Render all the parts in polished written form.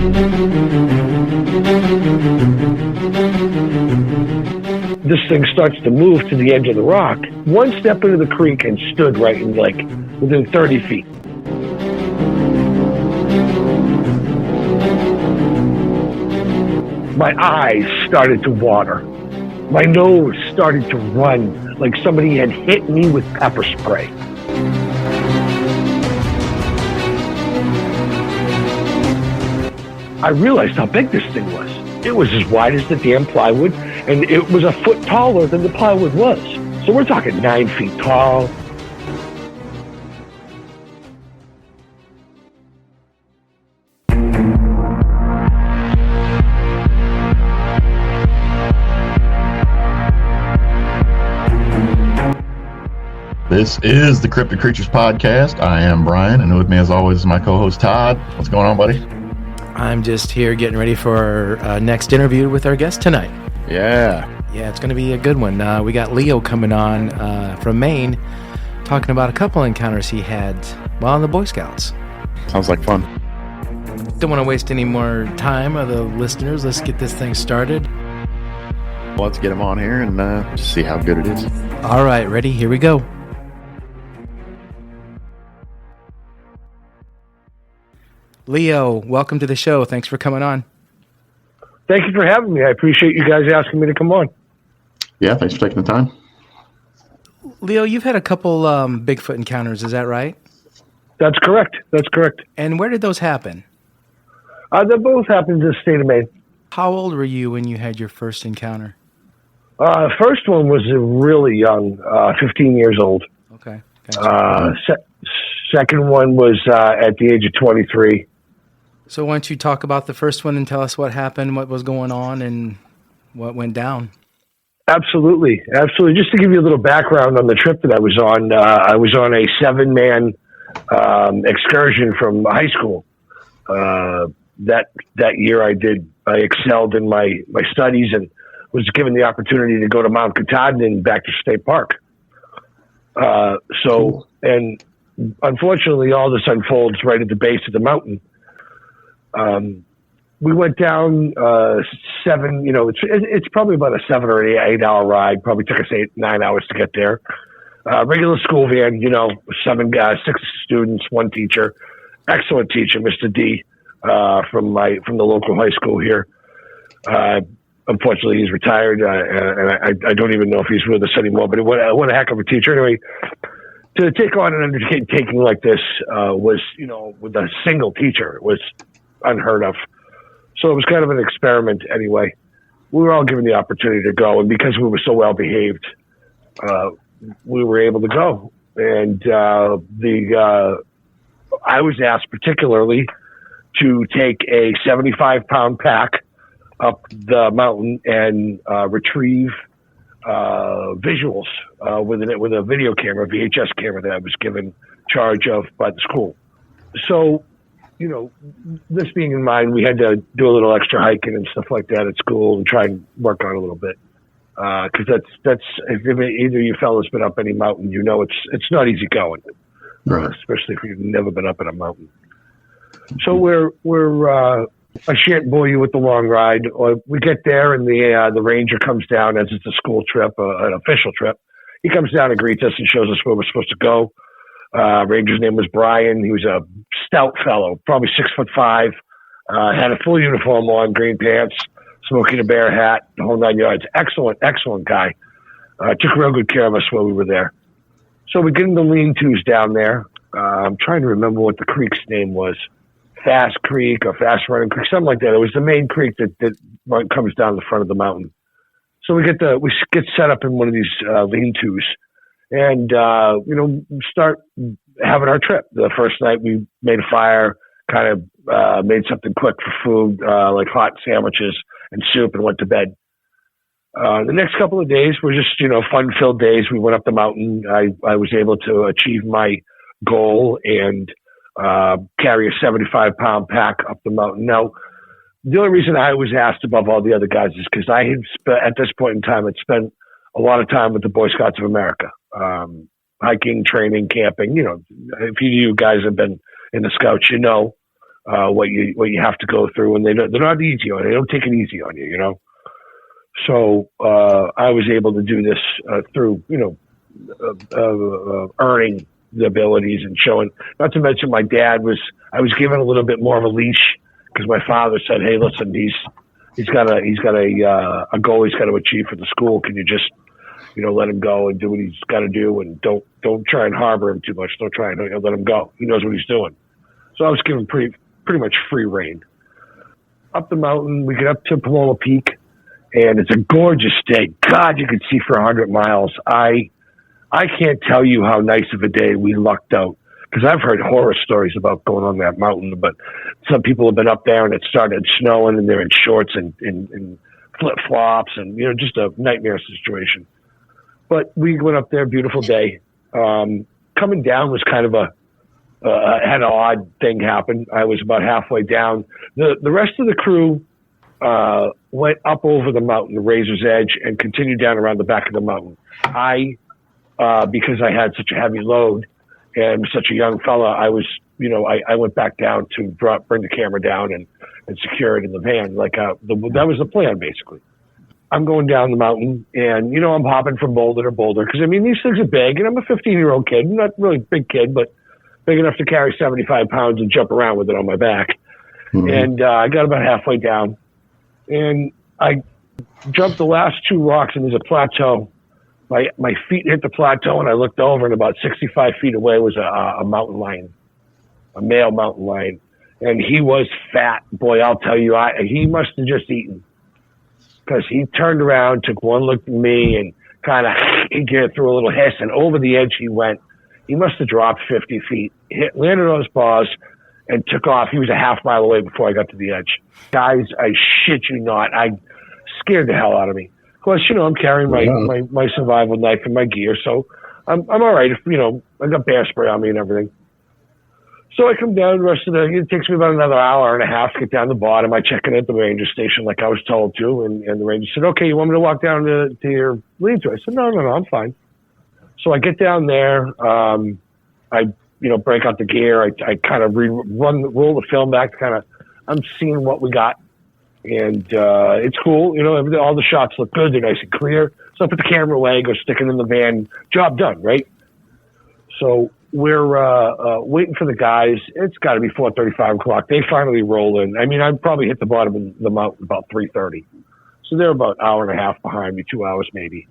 This thing starts to move to the edge of the rock, one step into the creek and stood right in, like, within 30 feet. My eyes started to water. My nose started to run like somebody had hit me with pepper spray. I realized how big this thing was. It was as wide as the damn plywood, and it was a foot taller than the plywood was. So we're talking 9 feet tall. This is the Cryptid Creatures Podcast. I am Brian, and with me as always is my co-host Todd. What's going on, buddy? I'm just here getting ready for our next interview with our guest tonight. Yeah, it's going to be a good one. We got Leo coming on from Maine, talking about a couple encounters he had while in the Boy Scouts. Sounds like fun. Don't want to waste any more time of the listeners. Let's get this thing started. Well, let's get him on here and just see how good it is. All right, ready? Here we go. Leo, welcome to the show. Thanks for coming on. Thank you for having me. I appreciate you guys asking me to come on. Yeah, thanks for taking the time. Leo, you've had a couple Bigfoot encounters, is that right? That's correct. And where did those happen? They both happened in the state of Maine. How old were you when you had your first encounter? First one was really young, 15 years old. Okay. Gotcha. Second one was at the age of 23. So why don't you talk about the first one and tell us what happened, what was going on, and what went down? Absolutely. Just to give you a little background on the trip that I was on a 7-man excursion from high school. That year I excelled in my studies and was given the opportunity to go to Mount Katahdin and back to State Park. And unfortunately, all this unfolds right at the base of the mountain. We went down it's probably about a 7 or 8 hour ride. Probably took us 8-9 hours to get there. Regular school van, 6 students, 1 teacher, excellent teacher, Mr. D, from the local high school here. Unfortunately, he's retired, and I don't even know if he's with us anymore. But what a heck of a teacher. Anyway, to take on an undertaking like this was, with a single teacher, was unheard of. So it was kind of an experiment anyway. We were all given the opportunity to go, and because we were so well behaved, we were able to go. And I was asked particularly to take a 75-pound pack up the mountain and retrieve visuals with a video camera, VHS camera that I was given charge of by the school. So, this being in mind, we had to do a little extra hiking and stuff like that at school and try and work on it a little bit. Cause that's, if either you fellas been up any mountain, it's not easy going, right? Especially if you've never been up in a mountain. So I shan't bore you with the long ride. We get there and the ranger comes down, as it's a school trip, an official trip. He comes down and greets us and shows us where we're supposed to go. Ranger's name was Brian. He was a stout fellow, probably 6'5", had a full uniform on, green pants, smoking a bear hat, the whole 9 yards. Excellent guy. Took real good care of us while we were there. So we get into lean-tos down there. I'm trying to remember what the creek's name was. Fast Creek or Fast Running Creek, something like that. It was the main creek that comes down the front of the mountain. So we get set up in one of these lean-tos and start having our trip. The first night we made a fire, kind of made something quick for food, like hot sandwiches and soup, and went to bed. The next couple of days were just fun-filled days. We went up the mountain. I was able to achieve my goal and carry a 75-pound pack up the mountain. Now, the only reason I was asked above all the other guys is because I had at this point in time, had spent a lot of time with the Boy Scouts of America, hiking, training, camping. If you guys have been in the Scouts, what you have to go through, and they're not easy on you. They don't take it easy on you, you know. So I was able to do this through, earning the abilities and showing. Not to mention, I was given a little bit more of a leash because my father said, "Hey, listen, he's got a goal he's got to achieve for the school. Can you just, let him go and do what he's got to do, and don't try and harbor him too much. Don't try and let him go. He knows what he's doing." So I was given pretty much free reign. Up the mountain, we get up to Paloma Peak, and it's a gorgeous day. God, you could see for 100 miles. I can't tell you how nice of a day we lucked out, because I've heard horror stories about going on that mountain, but some people have been up there and it started snowing and they're in shorts and flip-flops and, just a nightmare situation. But we went up there, beautiful day. Coming down was kind of had an odd thing happen. I was about halfway down. The rest of the crew went up over the mountain, the Razor's Edge, and continued down around the back of the mountain. Because I had such a heavy load and such a young fella, I was, I went back down to bring the camera down and secure it in the van. That was the plan, basically. I'm going down the mountain, and, I'm hopping from boulder to boulder, because, these things are big, and I'm a 15-year-old kid. I'm not really a big kid, but big enough to carry 75 pounds and jump around with it on my back. Mm-hmm. And I got about halfway down, and I jumped the last two rocks, and there's a plateau. My feet hit the plateau, and I looked over, and about 65 feet away was a mountain lion, a male mountain lion. And he was fat. Boy, I'll tell you, he must have just eaten, because he turned around, took one look at me, and kind of he threw a little hiss, and over the edge he went. He must have dropped 50 feet, landed on his paws, and took off. He was a half mile away before I got to the edge. Guys, I shit you not, I scared the hell out of me. Of course, I'm carrying my survival knife and my gear, so I'm all right. I got bear spray on me and everything. So I come down. It takes me about another hour and a half to get down the bottom. I check in at the ranger station like I was told to, and the ranger said, "Okay, you want me to walk down to your lean-to?" I said, "No, I'm fine." So I get down there. I break out the gear. I kind of roll the film back. I'm seeing what we got. And it's cool, all the shots look good, they're nice and clear. So I put the camera away, go stick it in the van, job done, right? So we're waiting for the guys. It's got to be 4:30, 5 o'clock. They finally roll in. I probably hit the bottom of the mountain about 3:30. So they're about an hour and a half behind me, 2 hours maybe.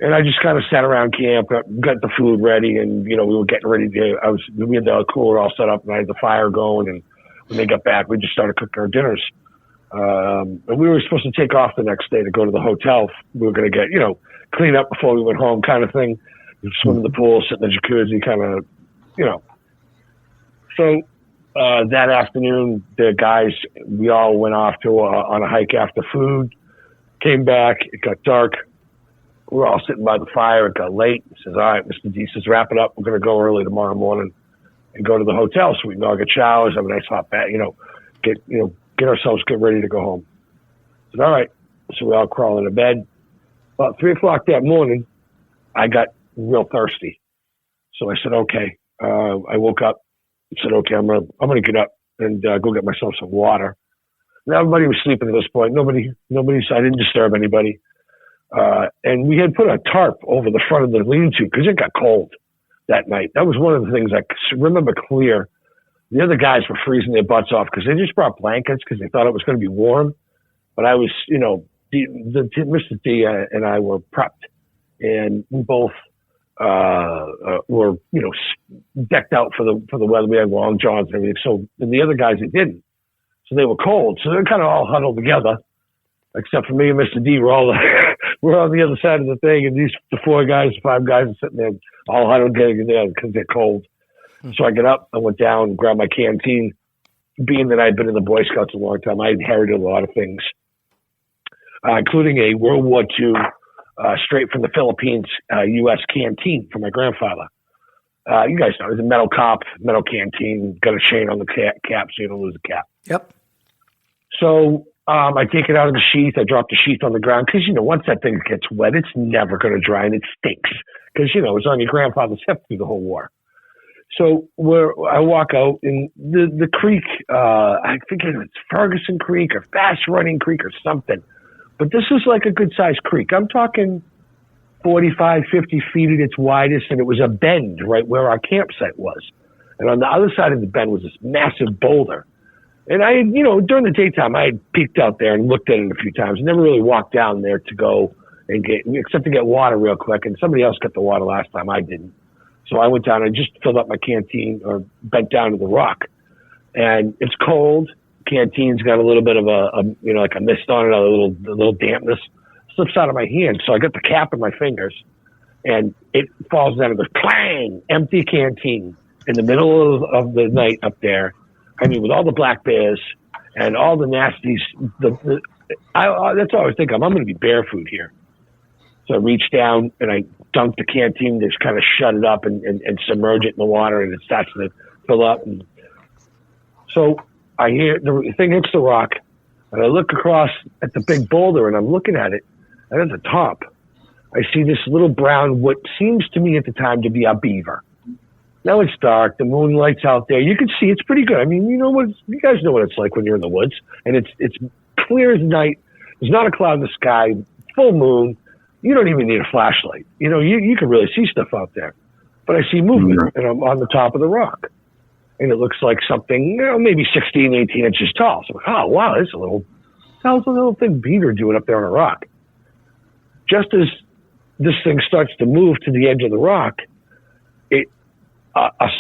And I just kind of sat around camp, got the food ready, and, we were getting ready we had the cooler all set up, and I had the fire going, and when they got back, we just started cooking our dinners. And we were supposed to take off the next day to go to the hotel. We were going to get, clean up before we went home kind of thing. Swim in the pool, sit in the jacuzzi kind of, So that afternoon, the guys, we all went off on a hike after food, came back. It got dark. We were all sitting by the fire. It got late. He says, "All right, Mr. D says, wrap it up. We're going to go early tomorrow morning and go to the hotel so we can all get showers, have a nice hot bath, get ready to go home." I said, "All right." So we all crawl into bed. About 3 o'clock that morning, I got real thirsty. So I said, "Okay." I woke up and said, "Okay, I'm gonna get up and go get myself some water." And everybody was sleeping at this point. Nobody. So I didn't disturb anybody. And we had put a tarp over the front of the lean-to because it got cold that night. That was one of the things I remember clear. The other guys were freezing their butts off because they just brought blankets because they thought it was going to be warm. But I was, Mr. D and I were prepped, and we both were, decked out for the weather. We had long johns and everything. So, and the other guys, they didn't. So they were cold. So they're kind of all huddled together, except for me and Mr. D. We're on the other side of the thing, and the 5 guys are sitting there all huddled together because they're cold. So I get up, I went down and grabbed my canteen. Being that I'd been in the Boy Scouts a long time, I inherited a lot of things, including a World War II, straight from the Philippines, U.S. canteen from my grandfather. You guys know, it was a metal canteen, got a chain on the cap so you don't lose the cap. Yep. So I take it out of the sheath. I drop the sheath on the ground because, once that thing gets wet, it's never going to dry and it stinks because, it's on your grandfather's hip through the whole war. So I walk out in the creek, I think it's Ferguson Creek or Fast Running Creek or something. But this is like a good sized creek. I'm talking 45, 50 feet at its widest, and it was a bend right where our campsite was. And on the other side of the bend was this massive boulder. And I, during the daytime, I had peeked out there and looked at it a few times. Never really walked down there to go and except to get water real quick. And somebody else got the water last time. I didn't. So I went down and just filled up my canteen or bent down to the rock. And it's cold. Canteen's got a little bit of like a mist on it, a little dampness. Slips out of my hand. So I got the cap in my fingers and it falls down to the clang, empty canteen in the middle of the night up there. I mean, with all the black bears and all the nasties, that's all I was thinking. I'm going to be bear food here. So I reached down and I dunked the canteen, just kind of shut it up and submerge it in the water, and it starts to fill up. And so I hear the thing hits the rock, and I look across at the big boulder, and I'm looking at it, and at the top, I see this little brown, what seems to me at the time to be a beaver. Now it's dark, the moonlight's out there. You can see it's pretty good. I mean, you guys know what it's like when you're in the woods, and it's clear as night. There's not a cloud in the sky, full moon. You don't even need a flashlight. You can really see stuff out there. But I see movement, and I'm on the top of the rock. And it looks like something, maybe 16, 18 inches tall. So I'm like, oh, wow, how's a little thing beaver doing up there on a rock? Just as this thing starts to move to the edge of the rock,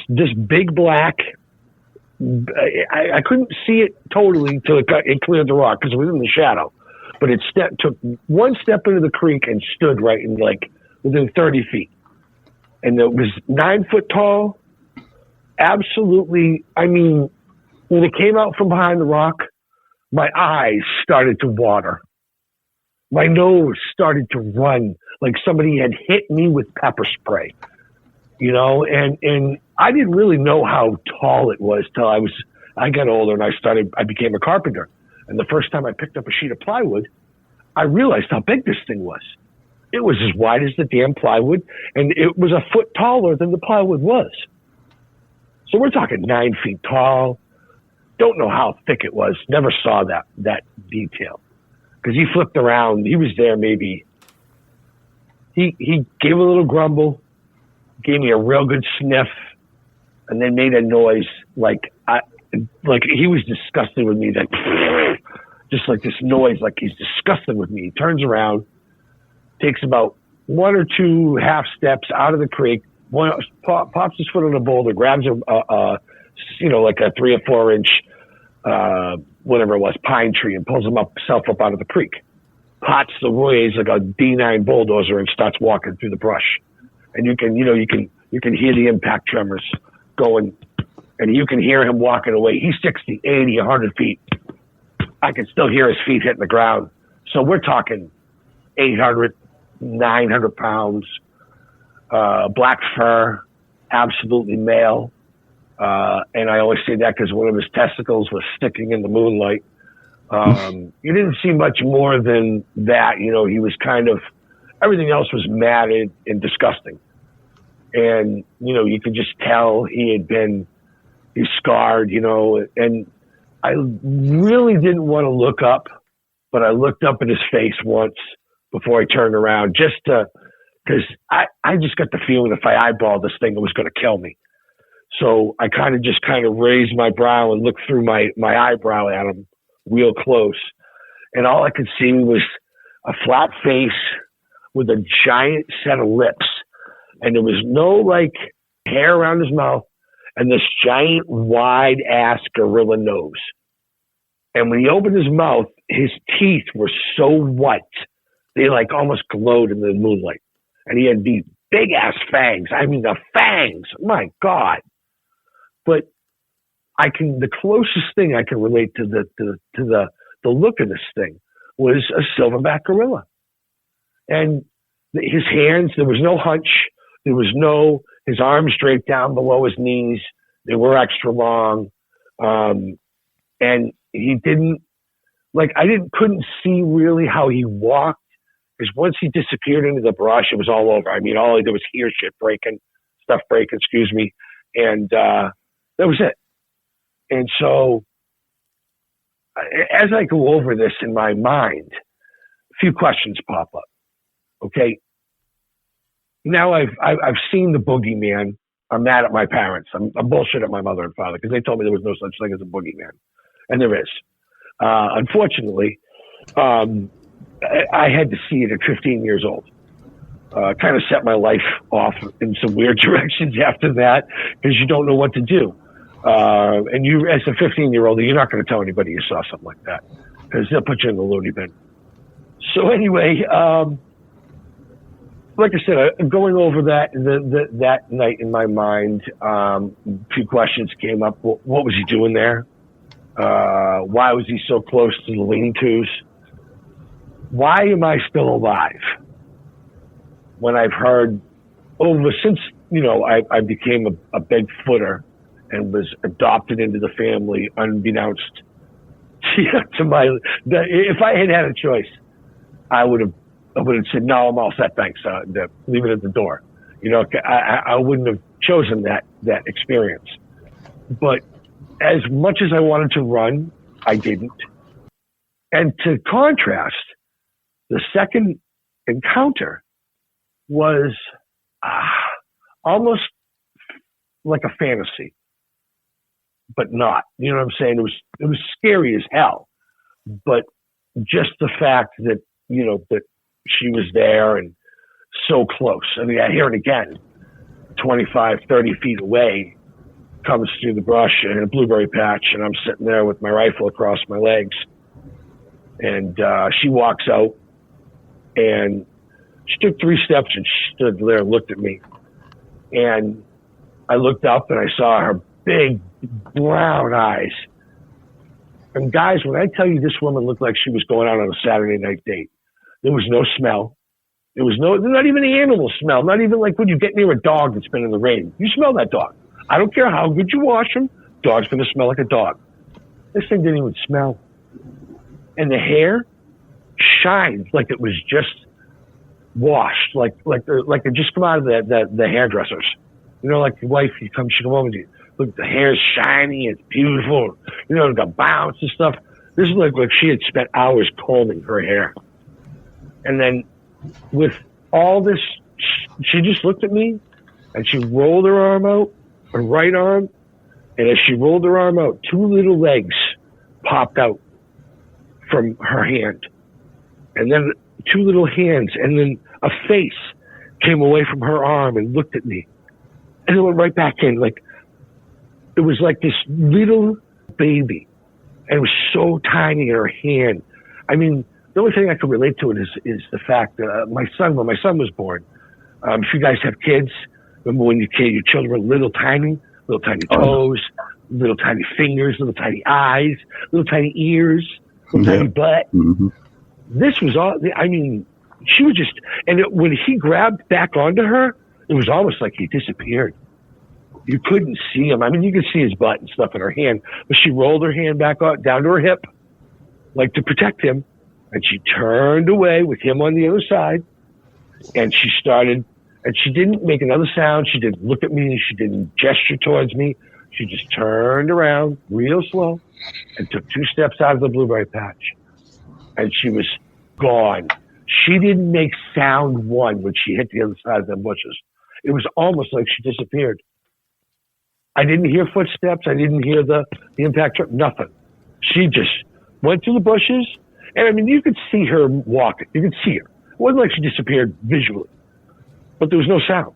this big black, I couldn't see it totally till it cleared the rock because it was in the shadow. But it took one step into the creek and stood right in within 30 feet. And it was 9 foot tall. Absolutely. I mean, when it came out from behind the rock, my eyes started to water. My nose started to run like somebody had hit me with pepper spray, and I didn't really know how tall it was till I got older and I became a carpenter. And the first time I picked up a sheet of plywood, I realized how big this thing was. It was as wide as the damn plywood, and it was a foot taller than the plywood was. So we're talking 9 feet tall. Don't know how thick it was. Never saw that detail. Because he flipped around. He was there maybe. He gave a little grumble, gave me a real good sniff, and then made a noise like he was disgusted with me. Just like this noise, like he's disgusted with me. He turns around, takes about 1 or 2 half steps out of the creek, pops his foot on a boulder, grabs like a 3 or 4 inch, whatever it was, pine tree, and pulls himself up out of the creek. Pots the ways like a D9 bulldozer and starts walking through the brush. And you can hear the impact tremors going, and you can hear him walking away. He's 60, 80, 100 feet. I can still hear his feet hitting the ground. So we're talking 800, 900 pounds, black fur, absolutely male. And I always say that because one of his testicles was sticking in the moonlight. You didn't see much more than that. He was kind of, everything else was matted and disgusting. And, you could just tell he's scarred, and I really didn't want to look up, but I looked up at his face once before I turned around because I just got the feeling if I eyeballed this thing, it was going to kill me. So I kind of raised my brow and looked through my eyebrow at him real close. And all I could see was a flat face with a giant set of lips. And there was no hair around his mouth and this giant wide ass gorilla nose. And when he opened his mouth, his teeth were so white. They almost glowed in the moonlight. And he had these big ass fangs. I mean, the fangs, my God. But the closest thing I can relate to the look of this thing was a silverback gorilla. And his hands, there was no hunch. There was his arms draped down below his knees. They were extra long. And he didn't, couldn't see really how he walked. Because once he disappeared into the brush, it was all over. I mean, all I did was hear stuff breaking, And that was it. And so as I go over this in my mind, a few questions pop up. Okay. Now I've seen the boogeyman. I'm mad at my parents. I'm bullshit at my mother and father because they told me there was no such thing as a boogeyman. And there is. Unfortunately, I had to see it at 15 years old. Kind of set my life off in some weird directions after that because you don't know what to do. And you, as a 15-year-old, you're not going to tell anybody you saw something like that because they'll put you in the loony bin. So anyway, like I said, going over that night in my mind, a few questions came up. What was he doing there? Why was he so close to the lean-tos? Why am I still alive? When I've heard since, I became a Bigfooter and was adopted into the family unbeknownst to my, if I had a choice, I would have said, no, I'm all set, thanks. Leave it at the door. I wouldn't have chosen that experience. But as much as I wanted to run, I didn't. And to contrast, the second encounter was almost like a fantasy, but not. You know what I'm saying? It was scary as hell. But just the fact that, that she was there and so close. I mean, I hear it again, 25, 30 feet away, comes through the brush in a blueberry patch, and I'm sitting there with my rifle across my legs. And she walks out, and she took 3 steps, and she stood there and looked at me. And I looked up, and I saw her big brown eyes. And guys, when I tell you this woman looked like she was going out on a Saturday night date, there was no smell. There was not even the animal smell. Not even like when you get near a dog that's been in the rain. You smell that dog. I don't care how good you wash him. Dog's going to smell like a dog. This thing didn't even smell. And the hair shined like it was just washed, like it just come out of the hairdressers. Like your wife, she come home to you. Look, the hair's shiny, it's beautiful. It's got bounce and stuff. This is like she had spent hours combing her hair. And then with all this, she just looked at me and she rolled her arm out, her right arm. And as she rolled her arm out, 2 little legs popped out from her hand. And then 2 little hands, and then a face came away from her arm and looked at me. And it went right back in. Like, it was like this little baby. And it was so tiny in her hand. I mean, the only thing I can relate to it is the fact that when my son was born, if you guys have kids, remember when your children were little tiny toes, little tiny fingers, little tiny eyes, little tiny ears, little tiny butt. Mm-hmm. This was all, I mean, she was just, and when he grabbed back onto her, it was almost like he disappeared. You couldn't see him. I mean, you could see his butt and stuff in her hand, but she rolled her hand back down to her hip, like to protect him. And she turned away with him on the other side. And she started, and she didn't make another sound. She didn't look at me. She didn't gesture towards me. She just turned around real slow and took 2 steps out of the blueberry patch. And she was gone. She didn't make sound one when she hit the other side of the bushes. It was almost like she disappeared. I didn't hear footsteps. I didn't hear the impact truck, nothing. She just went through the bushes. And I mean, you could see her walking. You could see her. It wasn't like she disappeared visually, but there was no sound.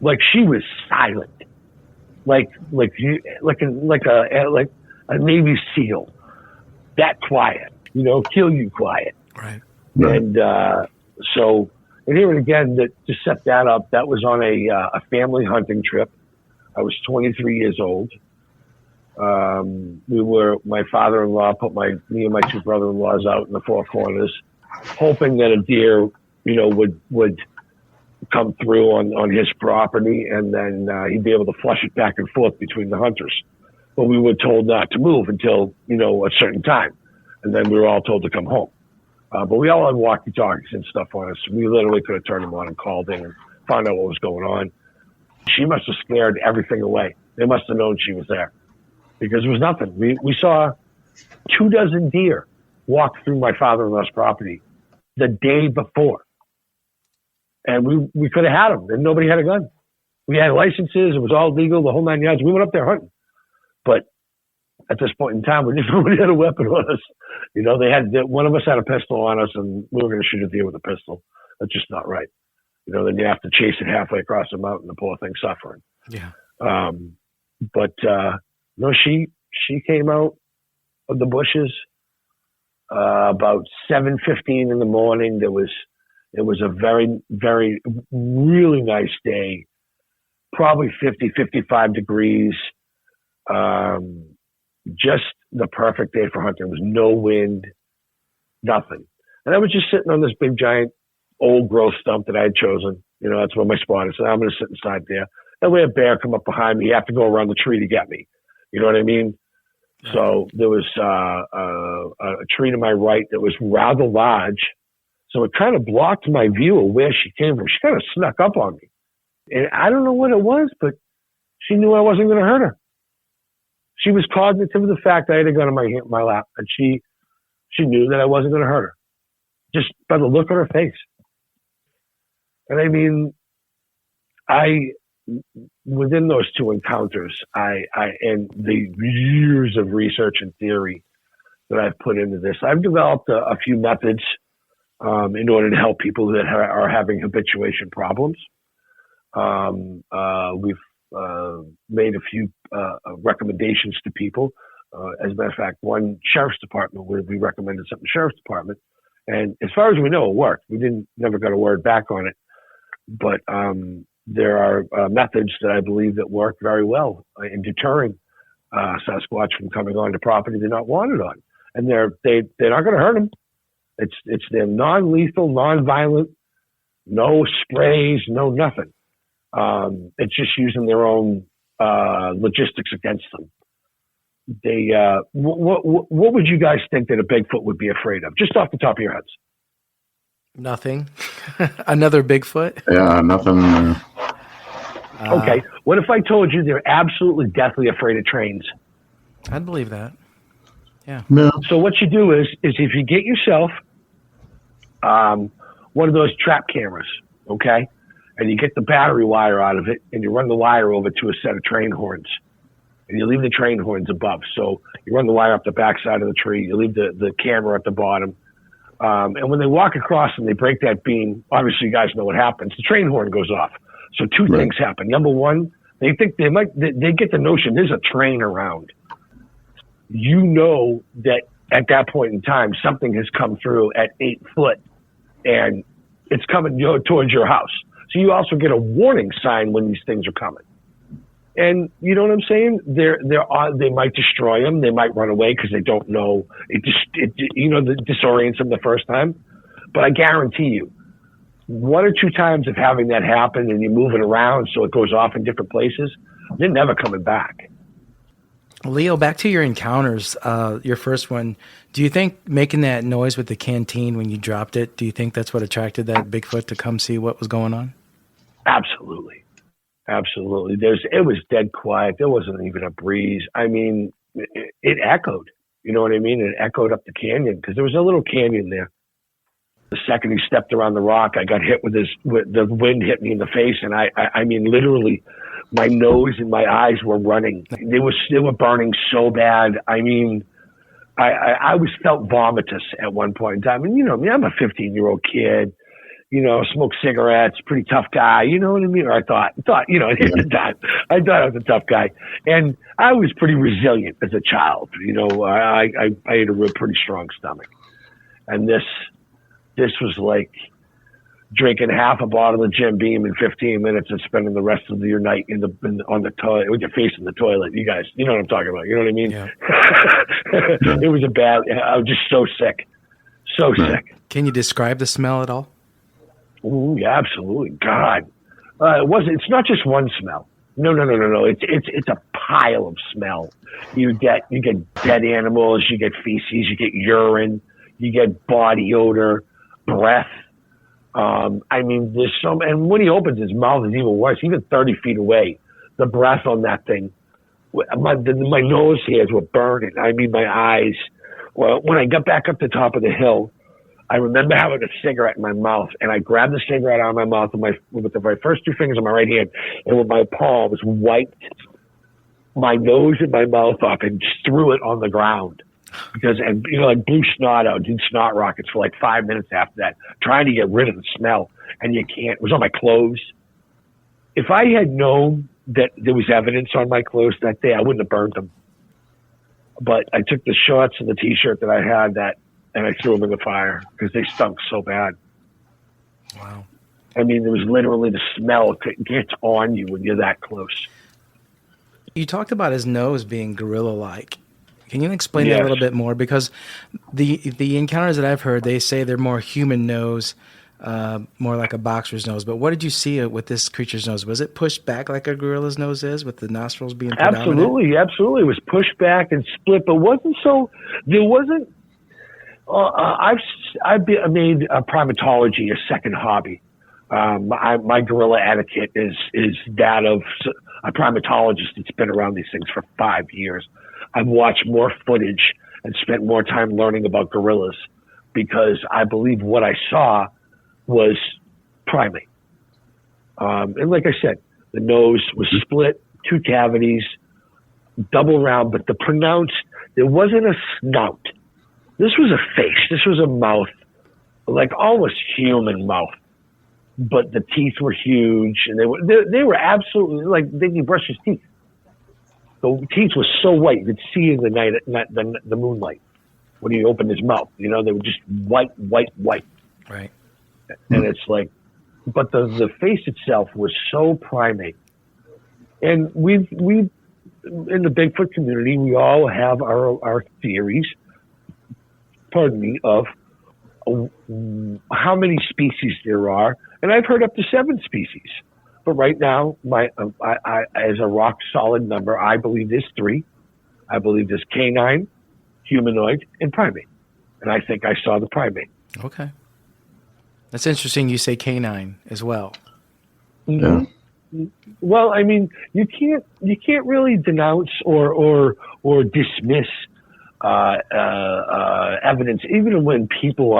Like she was silent, like a Navy SEAL, that quiet. Kill you quiet. Right. And and here again, to set that up, that was on a family hunting trip. I was 23 years old. My father-in-law put me and my 2 brother-in-laws out in the 4 corners, hoping that a deer, would come through on his property, and then he'd be able to flush it back and forth between the hunters. But we were told not to move until, a certain time. And then we were all told to come home. But we all had walkie-talkies and stuff on us. We literally could have turned them on and called in and found out what was going on. She must have scared everything away. They must have known she was there because there was nothing. We saw 24 deer walk through my father-in-law's property the day before. And we could have had them, and nobody had a gun. We had licenses. It was all legal, the whole 9 yards. We went up there hunting. But at this point in time, nobody had a weapon on us. You know, one of us had a pistol on us, and we were going to shoot a deer with a pistol. That's just not right. You know, then you have to chase it halfway across the mountain, the poor thing suffering. Yeah. But no, she came out of the bushes about 7:15 in the morning. It was a very, very, really nice day, probably 50, 55 degrees. Just the perfect day for hunting. There was no wind, nothing. And I was just sitting on this big, giant, old growth stump that I had chosen. You know, that's where my spot is. So I'm going to sit inside there. That way a bear come up behind me. You have to go around the tree to get me. You know what I mean? Yeah. So there was a tree to my right that was rather large. So it kind of blocked my view of where she came from. She kind of snuck up on me. And I don't know what it was, but she knew I wasn't going to hurt her. She was cognitive of the fact I had a gun in my lap, and she knew that I wasn't going to hurt her, just by the look on her face. And I mean, within those two encounters, and the years of research and theory that I've put into this, I've developed a few methods in order to help people that are having habituation problems. We've made a few recommendations to people. As a matter of fact, one sheriff's department where we recommended something sheriff's department, and as far as we know, it worked. We never got a word back on it, but there are methods that I believe that work very well in deterring Sasquatch from coming onto property they're not wanted on, and they're not going to hurt them. It's their non-lethal, non-violent, no sprays, no nothing. It's just using their own logistics against them. What would you guys think that a Bigfoot would be afraid of? Just off the top of your heads. Nothing. Another Bigfoot? Yeah, nothing. Okay. What if I told you they're absolutely deathly afraid of trains? I'd believe that. Yeah. No. So what you do is if you get yourself one of those trap cameras, okay? And you get the battery wire out of it, and you run the wire over to a set of train horns, and you leave the train horns above. So you run the wire up the backside of the tree, you leave the camera at the bottom, and when they walk across and they break that beam, obviously you guys know what happens. The train horn goes off. So two things happen. Number one, they think they get the notion there's a train around. You know that at that point in time, something has come through at 8 foot, and it's coming towards your house. So you also get a warning sign when these things are coming. And you know what I'm saying? They might destroy them. They might run away because they don't know. It disorients them the first time. But I guarantee you, 1 or 2 times of having that happen and you move it around so it goes off in different places, they're never coming back. Leo, back to your encounters, your first one. Do you think making that noise with the canteen when you dropped it, do you think that's what attracted that Bigfoot to come see what was going on? Absolutely. Absolutely. It was dead quiet. There wasn't even a breeze. I mean, it echoed. You know what I mean? It echoed up the canyon because there was a little canyon there. The second he stepped around the rock, I got hit with the wind hit me in the face. And I mean, literally, my nose and my eyes were running. They were burning so bad. I mean, I was felt vomitous at one point in time. And you know me, I'm a 15-year-old kid. You know, smoke cigarettes, pretty tough guy. You know what I mean? Or I thought, you know, at the time, I thought I was a tough guy. And I was pretty resilient as a child. You know, I had a real pretty strong stomach. And this was like drinking half a bottle of Jim Beam in 15 minutes and spending the rest of your night on the toilet with your face in the toilet. You guys, you know what I'm talking about. You know what I mean? Yeah. It was I was just so sick. So sick. Can you describe the smell at all? Oh, yeah, absolutely. God, it's not just one smell. No. It's a pile of smell. You get dead animals, you get feces, you get urine, you get body odor, breath. I mean, there's some, and when he opens his mouth, it's even worse. Even 30 feet away, the breath on that thing, my nose hairs were burning. I mean, my eyes. Well, when I got back up the top of the hill, I remember having a cigarette in my mouth, and I grabbed the cigarette out of my mouth with my first two fingers on my right hand, and with my palms wiped my nose and my mouth off and just threw it on the ground. And like blew snot out, did snot rockets for like 5 minutes after that, trying to get rid of the smell, and you can't. It was on my clothes. If I had known that there was evidence on my clothes that day, I wouldn't have burned them. But I took the shorts and the T-shirt that I had and I threw them in the fire because they stunk so bad. Wow. I mean, there was literally the smell gets on you when you're that close. You talked about his nose being gorilla-like. Can you explain that Yes. a little bit more? Because the encounters that I've heard, they say they're more human nose, more like a boxer's nose. But what did you see with this creature's nose? Was it pushed back like a gorilla's nose is, with the nostrils being predominant? Absolutely. It was pushed back and split, but wasn't so. There wasn't. I've made primatology a second hobby. My gorilla etiquette is that of a primatologist that's been around these things for 5 years. I've watched more footage and spent more time learning about gorillas because I believe what I saw was primate. And like I said, the nose was split, 2 cavities, double round, but there wasn't a snout. This was a face. This was a mouth, like almost human mouth. But the teeth were huge, and they were absolutely like they could brush his teeth. The teeth were so white you could see in the night, the moonlight, when he opened his mouth. They were just white. Right. And it's like, but the face itself was so primate. And we've in the Bigfoot community, we all have our theories. Pardon me, of how many species there are, and I've heard up to 7 species. But right now, I as a rock solid number, I believe there's 3. I believe there's canine, humanoid, and primate. And I think I saw the primate. Okay. That's interesting you say canine as well. Yeah. Well, I mean, you can't really denounce or dismiss evidence, even when people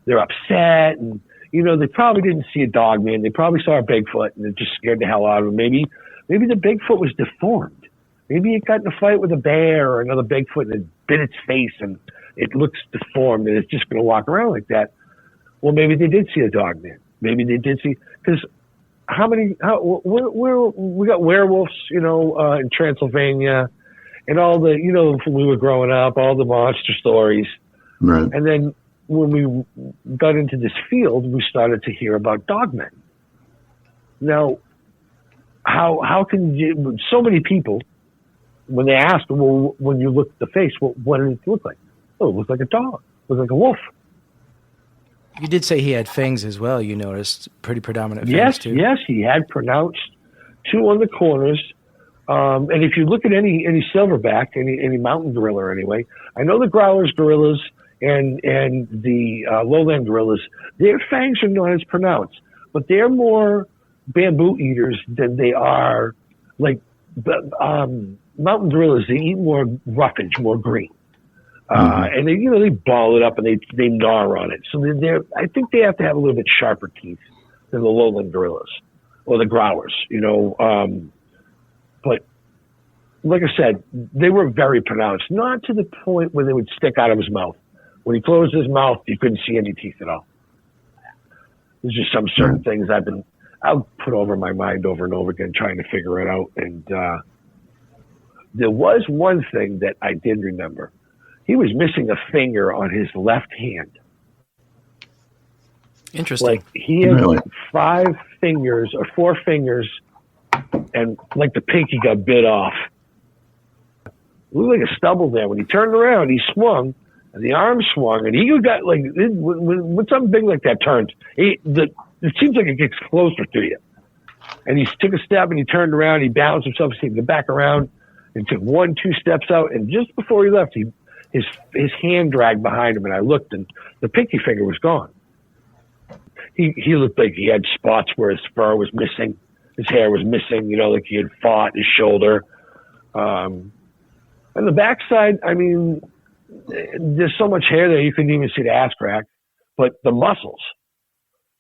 they're upset and they probably didn't see a dog man. They probably saw a Bigfoot and it just scared the hell out of them. Maybe the Bigfoot was deformed. Maybe it got in a fight with a bear or another Bigfoot and it bit its face and it looks deformed and it's just going to walk around like that. Well, maybe they did see a dog man. Maybe they did see, because we got werewolves, in Transylvania and all the, when we were growing up, all the monster stories. Right. And then when we got into this field, we started to hear about dogmen. Now, how can so many people, when they ask, well, when you look at the face, well, what did it look like? Oh, it looked like a dog. It looked like a wolf. You did say he had fangs as well, you noticed. Pretty predominant fangs, too. Yes, he had pronounced 2 on the corners. And if you look at any silverback, any mountain gorilla anyway, I know the growlers gorillas and the lowland gorillas, their fangs are not as pronounced, but they're more bamboo eaters than they are like mountain gorillas. They eat more roughage, more green. And they ball it up and they gnaw on it. So I think they have to have a little bit sharper teeth than the lowland gorillas or the growlers, but like I said, they were very pronounced, not to the point where they would stick out of his mouth. When he closed his mouth, you couldn't see any teeth at all. There's just some certain things I'll put over my mind over and over again, trying to figure it out. And there was one thing that I did remember. He was missing a finger on his left hand. Interesting. Like he had 5 fingers or 4 fingers, and like the pinky got bit off. It looked like a stubble there. When he turned around, he swung, and the arm swung, and he got like when something big like that turns, it seems like it gets closer to you. And he took a step, and he turned around, he balanced himself, so he could back around, and took 1-2 steps out, and just before he left, his hand dragged behind him, and I looked, and the pinky finger was gone. he looked like he had spots where his fur was missing, his hair was missing. You know, like he had fought his shoulder. And the backside, I mean, there's so much hair there you couldn't even see the ass crack. But the muscles,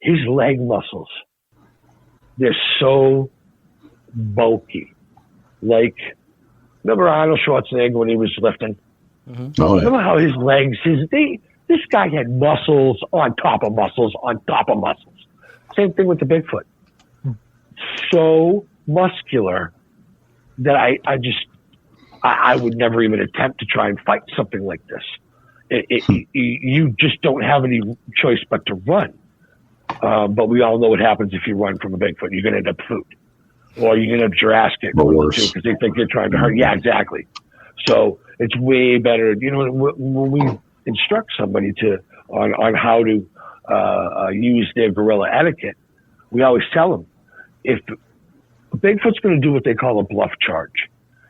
his leg muscles, they're so bulky. Like, remember Arnold Schwarzenegger when he was lifting? Mm-hmm. Oh, yeah. Remember how his legs, this guy had muscles on top of muscles on top of muscles. Same thing with the Bigfoot. So muscular that I would never even attempt to try and fight something like this. You just don't have any choice but to run. But we all know what happens if you run from a Bigfoot. You're going to end up food. Or you're going to have Jurassic because they think you're trying to hurt. Yeah, exactly. So it's way better. You know, when we instruct somebody on how to use their gorilla etiquette, we always tell them, if Bigfoot's going to do what they call a bluff charge,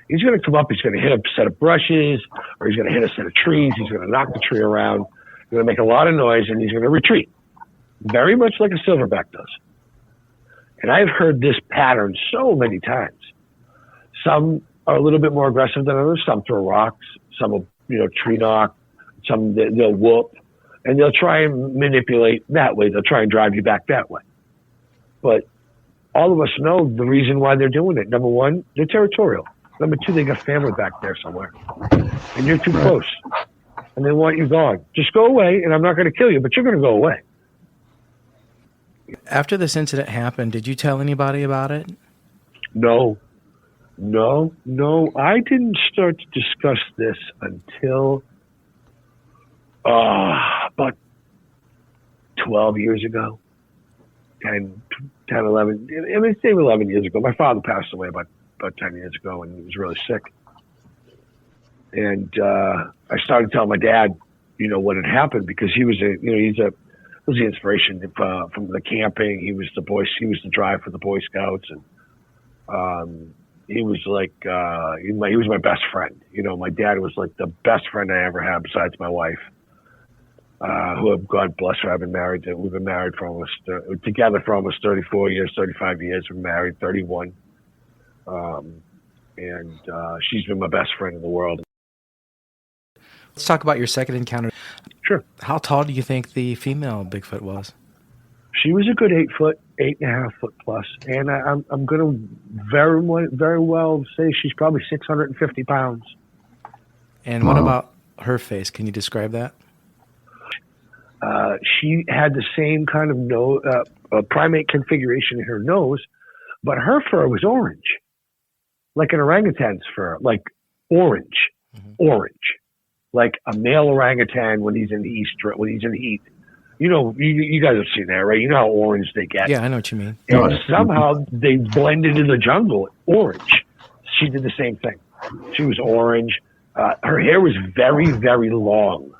he's going to come up, he's going to hit a set of brushes, or he's going to hit a set of trees, he's going to knock the tree around, he's going to make a lot of noise, and he's going to retreat. Very much like a silverback does. And I've heard this pattern so many times. Some are a little bit more aggressive than others. Some throw rocks, some will, tree knock, some they'll whoop, and they'll try and manipulate that way. They'll try and drive you back that way. But all of us know the reason why they're doing it. Number one, they're territorial. Number two, they got family back there somewhere. And you're too close. And they want you gone. Just go away, and I'm not going to kill you, but you're going to go away. After this incident happened, did you tell anybody about it? No. I didn't start to discuss this until about 12 years ago. 10, 11. I mean, say 11 years ago. My father passed away about 10 years ago, and he was really sick. And I started telling my dad, what had happened, because he was was the inspiration from the camping. He was the drive for the Boy Scouts, and he was like he was my best friend. My dad was like the best friend I ever had besides my wife, who, God bless her, we've been married for almost together for almost 34 years, 35 years. We're married 31, and she's been my best friend in the world. Let's talk about your second encounter. Sure. How tall do you think the female Bigfoot was? She was a good 8 foot, 8.5 foot plus, and I'm going to very well say she's probably 650 pounds. And what about her face? Can you describe that? She had the same kind of nose, primate configuration in her nose, but her fur was orange, like an orangutan's fur, like orange. Like a male orangutan when he's in heat. You guys have seen that, right? You know how orange they get. Yeah, I know what you mean. And somehow they blended in the jungle orange. She did the same thing. She was orange. Her hair was very, very long,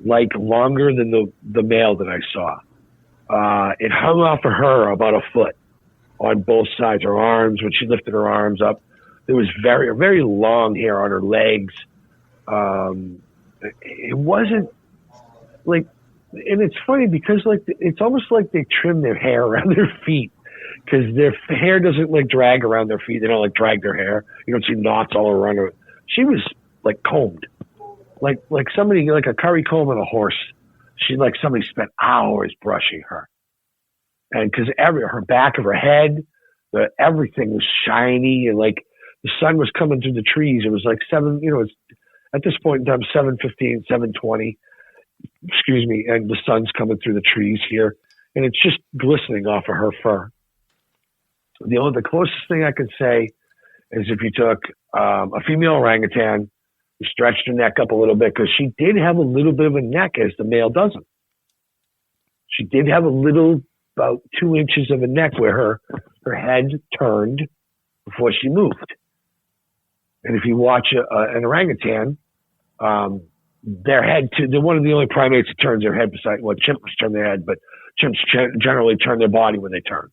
like longer than the male that I saw. It hung off of her about a foot on both sides. Her arms, when she lifted her arms up, there was very, very long hair on her legs. It wasn't like, and it's funny because it's almost like they trim their hair around their feet, because their hair doesn't like drag around their feet. They don't like drag their hair. You don't see knots all around her. She was like combed, like somebody, like a curry comb on a horse. Somebody spent hours brushing her, and because her back of her head, everything was shiny, and like the sun was coming through the trees. It was like at this point in time, 7:15, 7:20, excuse me, and the sun's coming through the trees here, and it's just glistening off of her fur. The closest thing I could say is if you took a female orangutan, you stretched her neck up a little bit, because she did have a little bit of a neck, as the male doesn't. She did have about 2 inches of a neck where her head turned before she moved. And if you watch an orangutan, their head, they're one of the only primates that turns their head chimps turn their head, but chimps generally turn their body when they turn.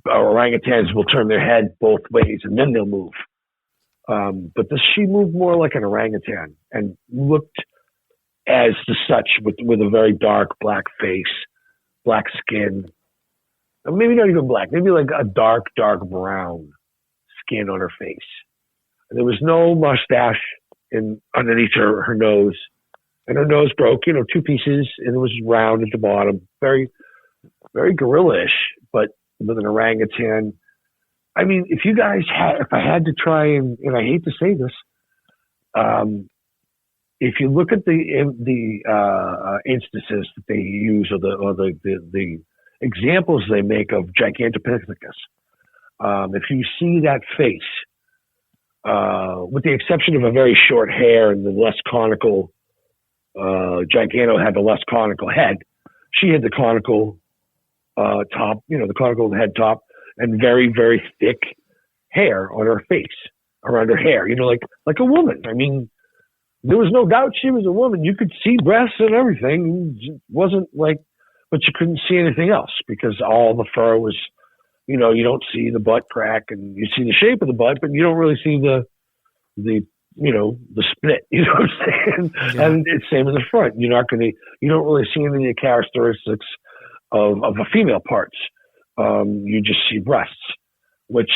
Orangutans will turn their head both ways and then they'll move. But she moved more like an orangutan and looked as such with a very dark black face, black skin. Maybe not even black, maybe like a dark brown skin on her face. And there was no mustache underneath her nose. And her nose broke, 2 pieces, and it was round at the bottom. Very, very gorilla-ish, but with an orangutan. I mean, if I had to try and I hate to say this, if you look at the instances that they use or the examples they make of Gigantopithecus, if you see that face, with the exception of a very short hair and the less conical, Giganto had the less conical head. She had the conical top, the conical head top, and very, very thick hair on her face, around her hair, like a woman. I mean, there was no doubt she was a woman. You could see breasts and everything. It wasn't like, but you couldn't see anything else because all the fur was, you don't see the butt crack, and you see the shape of the butt, but you don't really see the split, you know what I'm saying? Yeah. And it's same in the front. You don't really see any of the characteristics of a female parts. You just see breasts, which,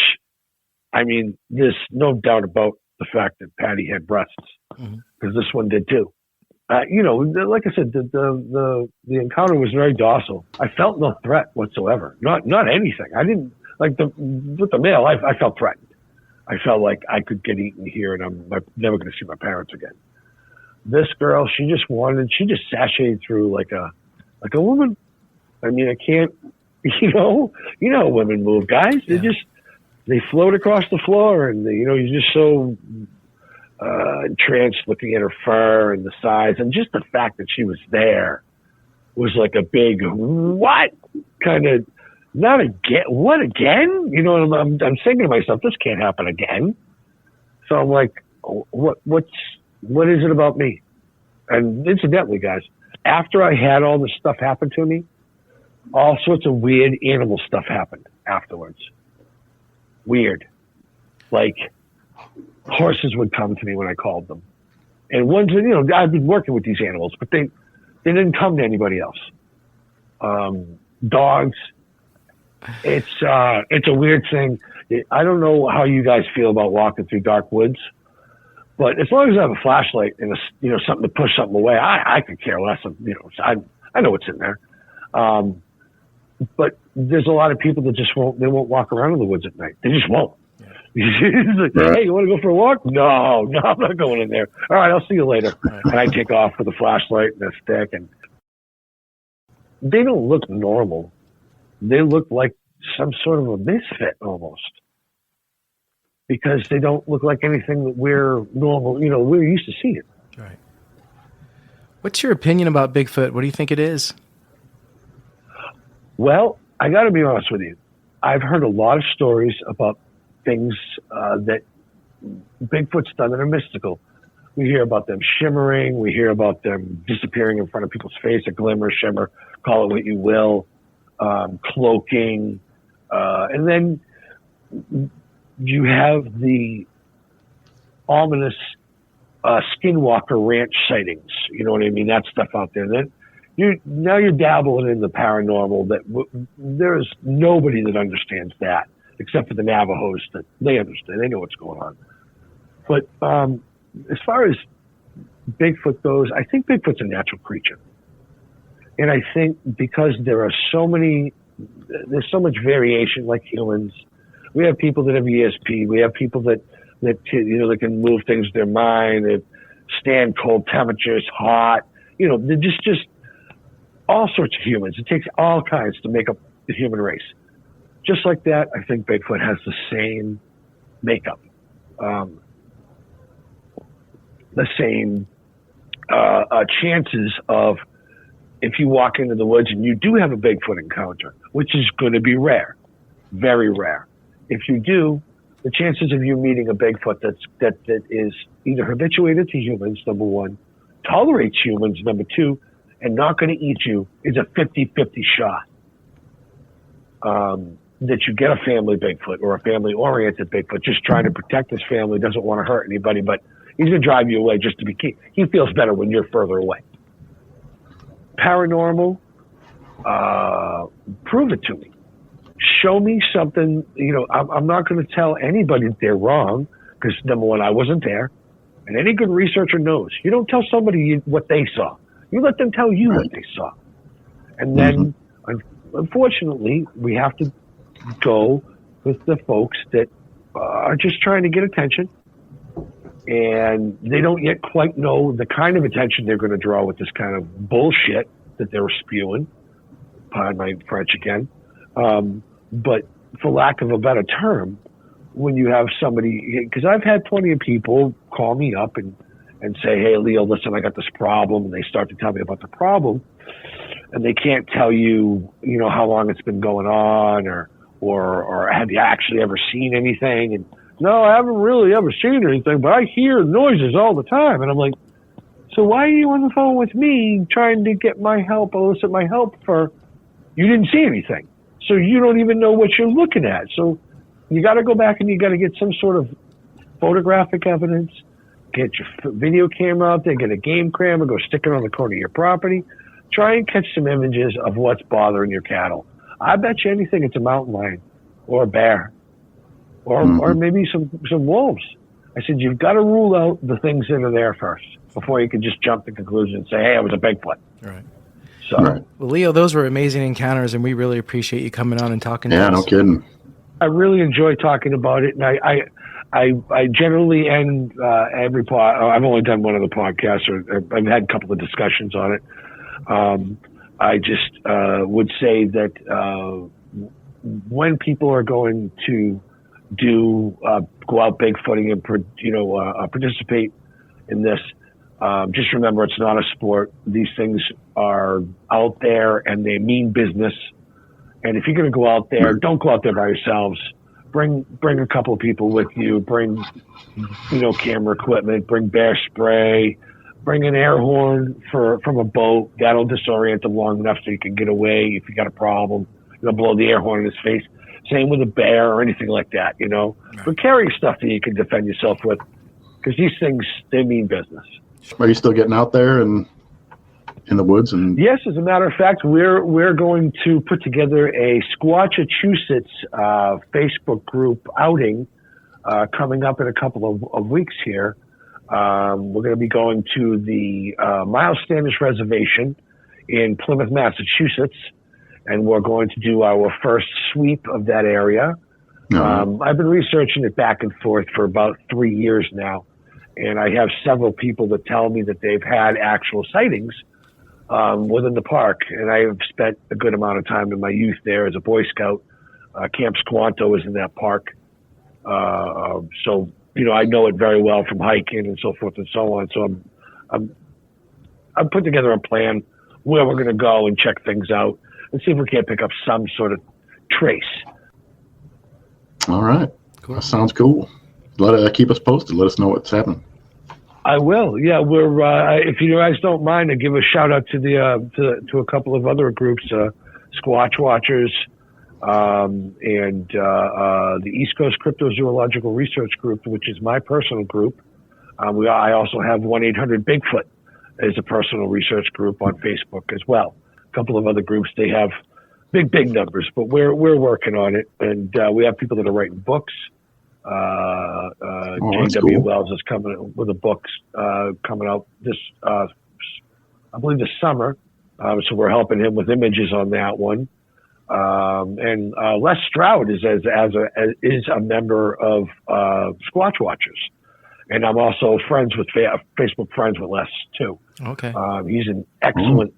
I mean, there's no doubt about the fact that Patty had breasts, because this one did too. Like I said, the encounter was very docile. I felt no threat whatsoever. Not anything. I didn't with the male. I felt threatened. I felt like I could get eaten here, and I'm never going to see my parents again. This girl, she just sashayed through like a woman. I mean, I can't. How women move, guys. Yeah. They float across the floor, and you're just so entranced looking at her fur and the size, and just the fact that she was there was like a big what kind of. Not again. What again? I'm thinking to myself, this can't happen again. So I'm like, what is it about me? And incidentally, guys, after I had all this stuff happen to me, all sorts of weird animal stuff happened afterwards. Weird. Like horses would come to me when I called them. And ones that, I've been working with these animals, but they didn't come to anybody else. Dogs. It's a weird thing. I don't know how you guys feel about walking through dark woods, but as long as I have a flashlight and something to push something away, I could care less. I know what's in there. But there's a lot of people that just won't walk around in the woods at night. They just won't. It's like, hey, you want to go for a walk? No, I'm not going in there. All right, I'll see you later. And I take off with a flashlight and a stick, and they don't look normal. They look like some sort of a misfit almost, because they don't look like anything that we're normal, we're used to seeing. Right. What's your opinion about Bigfoot? What do you think it is? Well, I got to be honest with you. I've heard a lot of stories about things that Bigfoot's done that are mystical. We hear about them shimmering. We hear about them disappearing in front of people's face, a glimmer, shimmer, call it what you will. Cloaking, and then you have the ominous Skinwalker Ranch sightings. You know what I mean? That stuff out there. Then you're dabbling in the paranormal. That there's nobody that understands that except for the Navajos. That they understand. They know what's going on. But as far as Bigfoot goes, I think Bigfoot's a natural creature. And I think because there's so much variation like humans. We have people that have ESP. We have people that can move things with their mind, that stand cold temperatures, hot. They're just all sorts of humans. It takes all kinds to make up the human race. Just like that, I think Bigfoot has the same makeup, the same chances of. If you walk into the woods and you do have a Bigfoot encounter, which is going to be rare, very rare. If you do, the chances of you meeting a Bigfoot that is either habituated to humans, number one, tolerates humans, number two, and not going to eat you is a 50-50 shot. That you get a family Bigfoot or a family-oriented Bigfoot just trying to protect his family, doesn't want to hurt anybody, but he's going to drive you away just to be key. He feels better when you're further away. Paranormal, prove it to me. Show me something. I'm not going to tell anybody that they're wrong because, number one, I wasn't there. And any good researcher knows you don't tell somebody what they saw. You let them tell you what they saw. And then, unfortunately, we have to go with the folks that are just trying to get attention. And they don't yet quite know the kind of attention they're going to draw with this kind of bullshit that they're spewing. Pardon my French again. But for lack of a better term, when you have somebody, because I've had plenty of people call me up and say, hey, Leo, listen, I got this problem. And they start to tell me about the problem. And they can't tell you, how long it's been going on or have you actually ever seen anything? And no, I haven't really ever seen anything, but I hear noises all the time. And I'm like, so why are you on the phone with me trying to get my help, elicit my help for, you didn't see anything. So you don't even know what you're looking at. So you got to go back and you got to get some sort of photographic evidence, get your video camera out there, get a game camera, go stick it on the corner of your property. Try and catch some images of what's bothering your cattle. I bet you anything it's a mountain lion or a bear or maybe some wolves. I said, you've got to rule out the things that are there first before you can just jump to conclusion and say, hey, it was a Bigfoot. Right. So, Well, Leo, those were amazing encounters, and we really appreciate you coming on and talking to us. Yeah, no kidding. I really enjoy talking about it, and I generally end every pod. I've only done one other podcast, or I've had a couple of discussions on it. I just would say that when people are going to go out bigfooting and participate in this, just remember it's not a sport. These things are out there and they mean business. And if you're going to go out there, don't go out there by yourselves. Bring a couple of people with you. Bring, camera equipment. Bring bear spray. Bring an air horn from a boat. That'll disorient them long enough so you can get away if you got a problem. Blow the air horn in his face. Same with a bear or anything like that, But carry stuff that you can defend yourself with, because these things, they mean business. Are you still getting out there and in the woods? And yes, as a matter of fact, we're going to put together a Squatchachusetts Facebook group outing coming up in a couple of weeks here. We're going to be going to the Miles Standish Reservation in Plymouth, Massachusetts, and we're going to do our first sweep of that area. I've been researching it back and forth for about 3 years now, and I have several people that tell me that they've had actual sightings within the park, and I have spent a good amount of time in my youth there as a Boy Scout. Camp Squanto is in that park, so I know it very well from hiking and so forth and so on. So I'm put together a plan where we're going to go and check things out and see if we can't pick up some sort of trace. All right. Cool. That sounds cool. Keep us posted. Let us know what's happening. I will. Yeah, we're. If you guys don't mind, I give a shout out to to a couple of other groups, Squatch Watchers, and the East Coast Cryptozoological Research Group, which is my personal group. I also have 1-800-BIGFOOT as a personal research group on Facebook as well. A couple of other groups, they have big numbers, but we're working on it, and we have people that are writing books. J.W. Cool. Wells is coming with a book coming out this, I believe, this summer. So we're helping him with images on that one. And Les Stroud is a member of Squatch Watchers, and I'm also Facebook friends with Les too. Okay. He's an excellent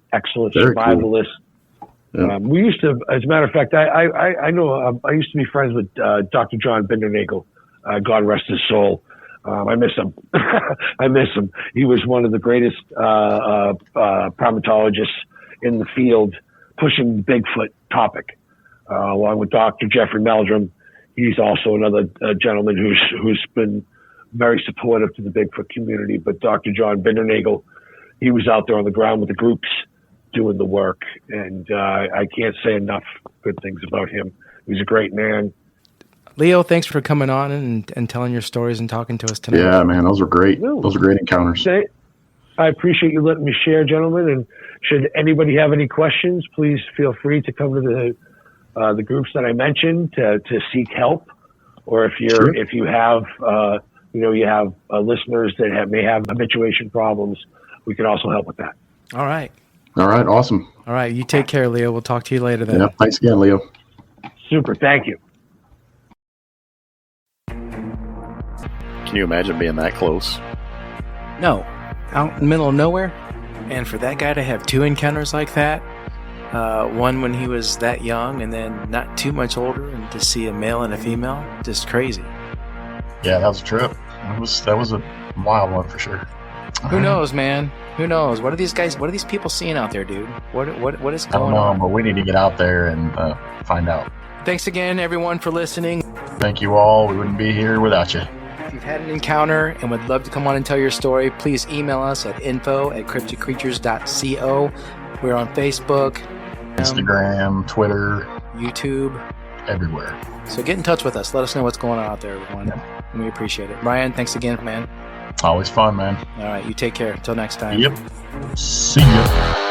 Very survivalist. Cool. Yeah. We used to, as a matter of fact, I know I used to be friends with Dr. John Bindernagel. God rest his soul. I miss him. I miss him. He was one of the greatest primatologists in the field, pushing the Bigfoot topic, along with Dr. Jeffrey Meldrum. He's also another gentleman who's been very supportive to the Bigfoot community. But Dr. John Bindernagel, he was out there on the ground with the groups doing the work, and I can't say enough good things about him. He's a great man. Leo, thanks for coming on and telling your stories and talking to us tonight. Yeah, man, those were great. Those are great encounters. I appreciate you letting me share, gentlemen. And should anybody have any questions, please feel free to come to the groups that I mentioned to seek help. Or if you have listeners that may have habituation problems, we can also help with that. All right. Awesome. All right. You take care, Leo. We'll talk to you later then. Yeah. Thanks again, Leo. Super. Thank you. Can you imagine being that close? No. Out in the middle of nowhere. And for that guy to have 2 encounters like that, one when he was that young and then not too much older, and to see a male and a female, just crazy. Yeah, that was a trip. That was a wild one for sure. Who knows, man? Who knows? What are these people seeing out there, dude? What is I don't going know, on? but we need to get out there and find out. Thanks again, everyone, for listening. Thank you all. We wouldn't be here without you. If you've had an encounter and would love to come on and tell your story, please email us at info@cryptidcreatures.co. We're on Facebook, Instagram, Twitter, YouTube, everywhere. So get in touch with us. Let us know what's going on out there, everyone. Yeah. And we appreciate it. Brian, thanks again, man. Always fun, man. All right, you take care. Until next time. Yep. See ya.